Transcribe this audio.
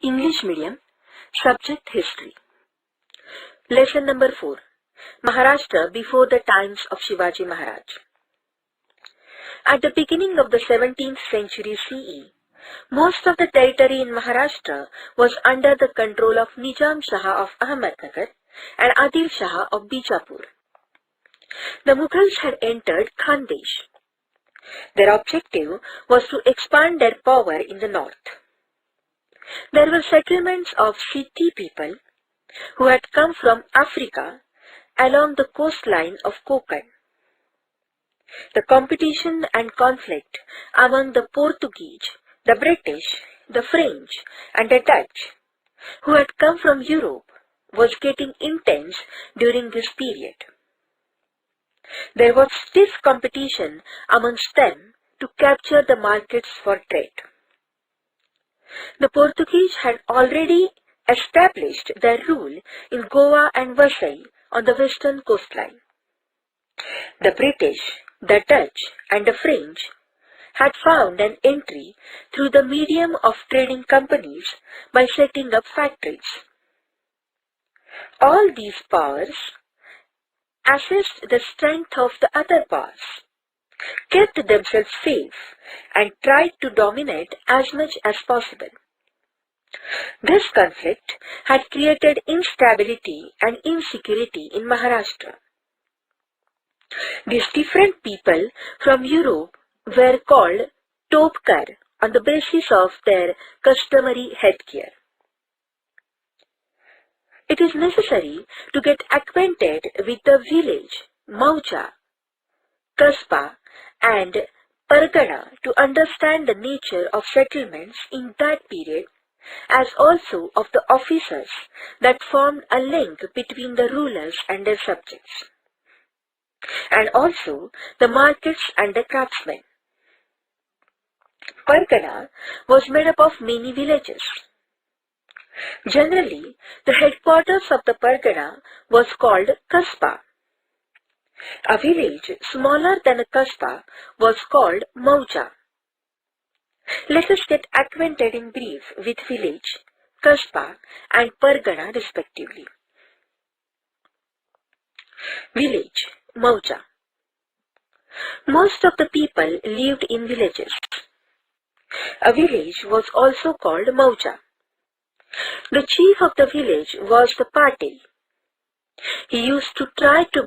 English medium, subject history. Lesson number 4. Maharashtra before the times of Shivaji Maharaj. At the beginning of the 17th century CE, most of the territory in Maharashtra was under the control of Nizam Shah of Ahmednagar and Adil Shah of Bijapur. The Mughals had entered Khandesh. Their objective was to expand their power in the north. There were settlements of Siddhi people who had come from Africa along the coastline of Konkan. The competition and conflict among the Portuguese, the British, the French, and the Dutch, who had come from Europe, was getting intense during this period. There was stiff competition amongst them to capture the markets for trade. The Portuguese had already established their rule in Goa and Vasai on the western coastline. The British, the Dutch, and the French had found an entry through the medium of trading companies by setting up factories. All these powers assessed the strength of the other powers, kept themselves safe, and tried to dominate as much as possible. This conflict had created instability and insecurity in Maharashtra. These different people from Europe were called Topkar on the basis of their customary headgear. It is necessary to get acquainted with the village, Maucha, Kasba, and Pargana to understand the nature of settlements in that period, as also of the officers that formed a link between the rulers and their subjects, and also the markets and the craftsmen. Pargana was made up of many villages. Generally, the headquarters of the Pargana was called Kasba. A village smaller than a Kasba was called Mauja. Let us get acquainted in brief with village, Kasba, and Pargana respectively. Village, Mauja. Most of the people lived in villages. A village was also called Mauja. The chief of the village was the Patil. He used to try to